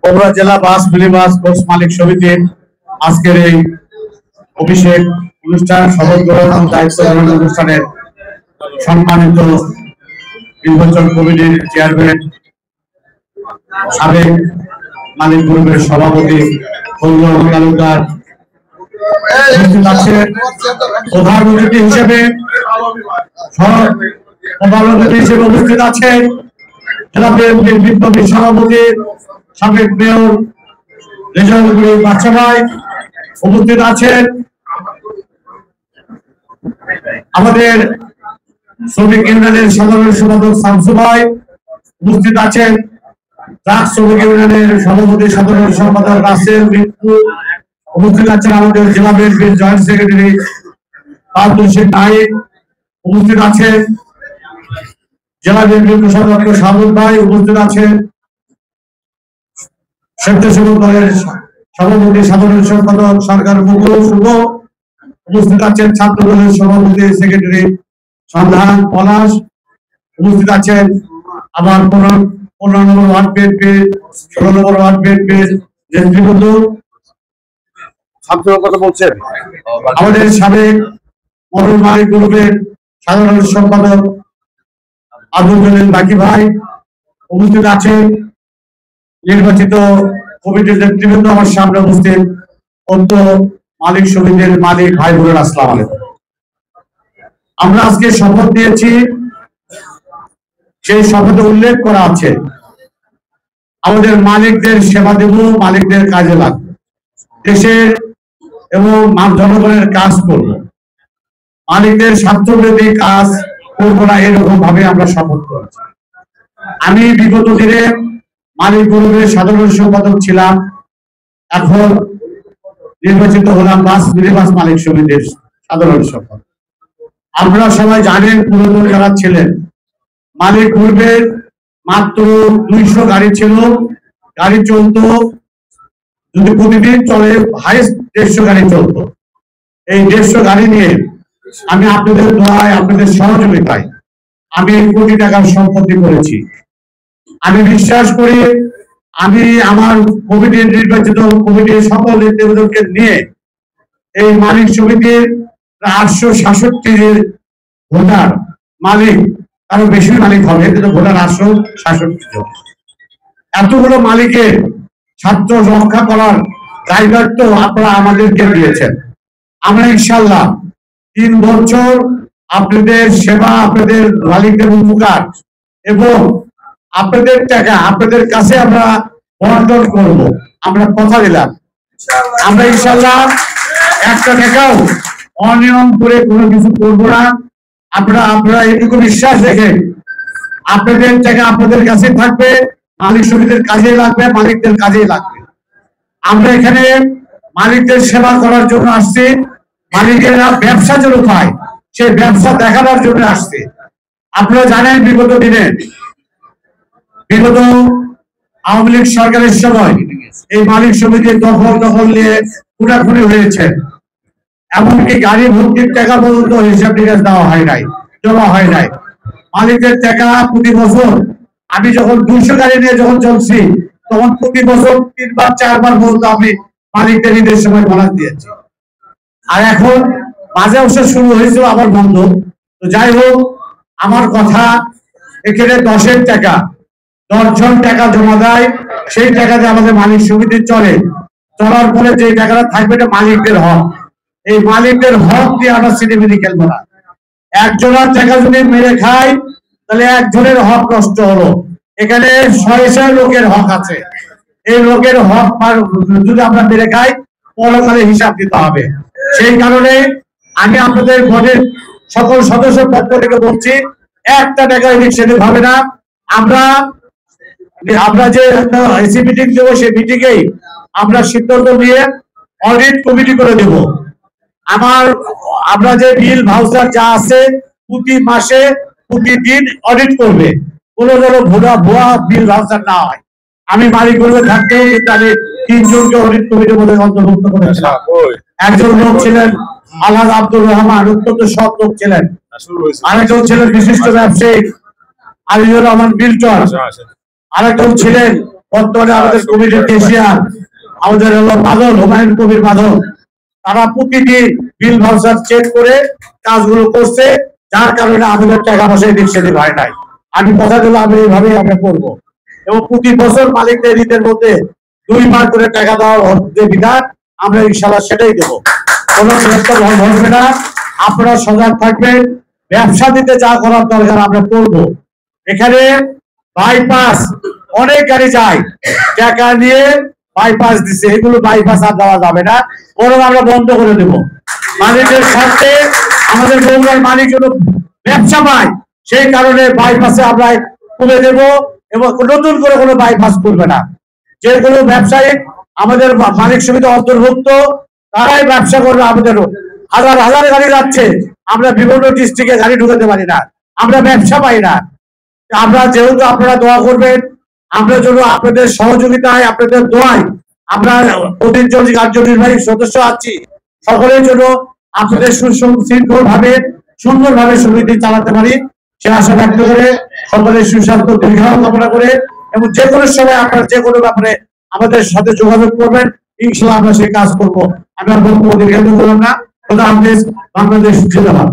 বগুড়া জেলা bus minibus coach মালিক সমিতির আজকের এই অভিষেক অনুষ্ঠান শপথ গ্রহণ দায়িত্ব গ্রহণ অনুষ্ঠানের সম্মানিত নির্বাচন কমিটির চেয়ারম্যান সাবেক মালিক গ্রুপের সভাপতি ফজলুল তালুকদার, প্রধান অতিথি হিসেবে উপস্থিত আছেন জেলা বিএনপির বিপ্লবী সভাপতি সাবেক মেয়র রেজাউল বাচ্চা ভাই, উপস্থিত আছেন আমাদের শ্রমিক ইউনিয়নের সাধারণ সম্পাদক শামসু ভাই, উপস্থিত আছেন ট্রাক শ্রমিক ইউনিয়নের সভাপতি সাধারণ সম্পাদক রাসেল মিন্টু, উপস্থিত আছেন আমাদের জেলা বিএনপির জয়েন্ট সেক্রেটারি আব্দুল শেখ নাইক, উপস্থিত আছেন জেলা বিএনপির কোষাধ্যক্ষ সাবুল ভাই, উপস্থিত আছেন স্বেচ্ছাসেবক দলের সভাপতি সাধারণ সম্পাদক সরকার মুকুল শুভ, উপস্থিত আছেন ছাত্র দলের সভাপতি সেক্রেটারি সন্ধান পলাশ, উপস্থিত আছেন আমার 15 নম্বর ওয়ার্ড বিএনপি 16 নম্বর ওয়ার্ড বিএনপির নেতৃবৃন্দ, কথা বলছেন আমাদের সাবেক মরুল মালিক গ্রুপের সাধারণ সম্পাদক আব্দুল জলিল বাকি ভাই, উপস্থিত আছেন নির্বাচিত কমিটির নেতৃবৃন্দ, আমার সামনে উপস্থিত অন্ত মালিক সমিতির মালিক ভাই বোনেরা, আসসালামু আলাইকুম। আমরা আজকে শপথ নিয়েছি, সেই শপথে উল্লেখ করা আছে আমাদের মালিকদের সেবা দেব, মালিকদের কাজে লাগবে, দেশের এবং জনগণের কাজ করব, মালিকদের স্বার্থবিরোধী কাজ করবো না, এরকম ভাবে আমরা শপথ করেছি। আমি বিগত দিনে মালিক গ্রুপের সাধারণ সম্পাদক ছিলাম, এখন নির্বাচিত হলাম বাস মিনিবাস মালিক সমিতির সাধারণ সম্পাদক। আপনারা সবাই জানেন, পুরাতন যারা ছিলেন, মালিক গ্রুপের মাত্র 200 গাড়ি ছিল, গাড়ি চলতো যদি প্রতিদিন চলে হাইস্ট 150 গাড়ি চলতো। এই 150 গাড়ি নিয়ে আমি আপনাদের দোয়ায় আপনাদের সহযোগিতায় আমি কোটি টাকার সম্পত্তি করেছি। আমি বিশ্বাস করি আমি আমার কমিটির নির্বাচিত কমিটির সকল নেতৃবৃন্দকে নিয়ে এই মালিক সমিতির 866 ভোটার মালিক, আরো বেশি মালিক হবে, কিন্তু ভোটার 866 জন, এতগুলো মালিকের স্বার্থ রক্ষা করার দায়িত্ব আপনারা আমাদেরকে দিয়েছেন। আমরা ইনশাল্লাহ 3 বছর আপনাদের সেবা, আপনাদের মালিকদের উপকার এবং আপনাদের টাকা আপনাদের কাছে আমরা বন্টন করব, আমরা কথা দিলাম। আমরা ইনশাল্লাহ একটা টাকাও অনিয়ম করে কোনো কিছু করব না। আপনারা এটুকু বিশ্বাস রেখে আপনাদের টাকা আপনাদের কাছে থাকবে, মালিক সমিতির কাজে লাগবে, মালিকদের কাজে লাগবে। আমরা এখানে মালিকদের সেবা করার জন্য আসছি, মালিকেরা ব্যবসা যেন পায় সেই ব্যবসা দেখানোর জন্য আসছে। আপনারা জানেন বিগত দিনে বিগত আওয়ামী লীগ সরকারের সময় এই মালিক সমিতির দখল নিয়ে খুনাখুনি হয়েছে, এমনকি গাড়ি ভর্তির টাকা পর্যন্ত হিসাব নিকাশ দেওয়া হয় নাই, জমা হয় নাই। মালিকদের টাকা প্রতি বছর আমি যখন 200 গাড়ি নিয়ে যখন চলছি, তখন প্রতি বছর 3বার 4বার পর্যন্ত আমি মালিকদের ঈদের সময় বোনাস দিয়েছি। আর এখন মাঝে অবশ্য শুরু হয়েছিল, আবার বন্ধ। তো যাই হোক, আমার কথা এখানে 10-এর টাকা 10 জন টাকা জমা দেয়, সেই টাকাতে আমাদের মালিক সমিতি চলার পরে যে টাকাটা থাকবে এটা মালিকদের হক। এই মালিকদের হক দিয়ে আমরা সিনেমিনি খেলবো না। একজনের টাকা যদি মেরে খাই তাহলে একজনের হক নষ্ট হলো। এখানে 600 লোকের হক আছে, এই লোকের হক যদি আমরা মেরে খাই পরকালে হিসাব দিতে হবে। সেই কারণে আমি আপনাদের বোর্ডের সকল সদস্যের পক্ষ থেকে বলছি, একটা টাকা এদিক সেদিক হবে না। আমরা যে এসি মিটিং দেবো, সেই মিটিংয়েই আমরা সিদ্ধান্ত নিয়ে অডিট কমিটি করে দেব। আমরা যে বিল ভাউচার যা আছে প্রতি মাসে প্রতিদিন অডিট করবে, কোনো ভুয়া বিল ভাউচার না হয়। আমি মালিক গ্রুপে থাকতেও কিন্তু আমি 3 জনকে অডিট কমিটির মধ্যে অন্তর্ভুক্ত করেছিলাম। একজন লোক ছিলেন আলহাজ আব্দুর রহমান, অত্যন্ত সৎ লোক ছিলেন। আরেকজন ছিলেন বিশিষ্ট ব্যবসায়ী আলিজুর রহমান বিল্টন। আরেকজন ছিলেন বর্তমানে আমাদের কমিটির কেশিয়ার আমাদের হলো বাদল, হুমায়ুন কবির বাদল, তারা প্রতিদিন বিল ভাউচার চেক করে কাজগুলো করছে, যার কারণে আমাদের টাকা পয়সা এদিক সেদিক হয় নাই। আমি কথা দিলাম আমি এইভাবেই আমরা করবো, এবং প্রতি বছর মালিকদের ঈদের মধ্যে 2 বার করে টাকা দেওয়া হচ্ছে বিধান, আমরা ইনশাল্লাহ সেটাই দেবো, কোনো হবে না। আপনারা সজাগ থাকবেন, ব্যবসা দিতে যা করার দরকার আমরা করবো। এখানে বাইপাস অনেক গাড়ি যায়, টাকা নিয়ে বাইপাস দিচ্ছে, এগুলো বাইপাস আর দেওয়া যাবে না, বরং আমরা বন্ধ করে দেব। মালিকের স্বার্থে আমাদের বগুড়ার মালিক যেন ব্যবসা পায়, সেই কারণে বাইপাসে আমরা তুলে দেব, এবং নতুন করে কোনো বাইপাস করবে না। যে কোনো ব্যবসায়ী আমাদের মালিক সমিতি অন্তর্ভুক্ত, তারাই ব্যবসা করবে। আমাদের হাজার হাজার গাড়ি যাচ্ছে, আমরা বিভিন্ন ডিস্ট্রিক্টে গাড়ি ঢুকাতে পারি না, আমরা ব্যবসা পাই না। আমরা যেহেতু আপনারা দোয়া করবেন, আমরা যেন আপনাদের সহযোগিতায় আপনাদের দোয়ায় আমরা 25 জন কার্যনির্বাহী সদস্য আছি, সকলের জন্য আপনাদের সুশৃঙ্খল ভাবে সুন্দরভাবে সমিতি চালাতে পারি সে আশা ব্যক্ত করে, সকলের সুস্বাস্থ্য দীর্ঘায়ু কামনা করে, এবং যে কোনো সময় আপনারা যে কোনো ব্যাপারে আমাদের সাথে যোগাযোগ করবেন, ইনশাআল্লাহ আমরা সেই কাজ করবো। আমরা বক্তব্য দীর্ঘায়িত করলাম না। খোদা হাফেজ। বাংলাদেশ জিন্দাবাদ।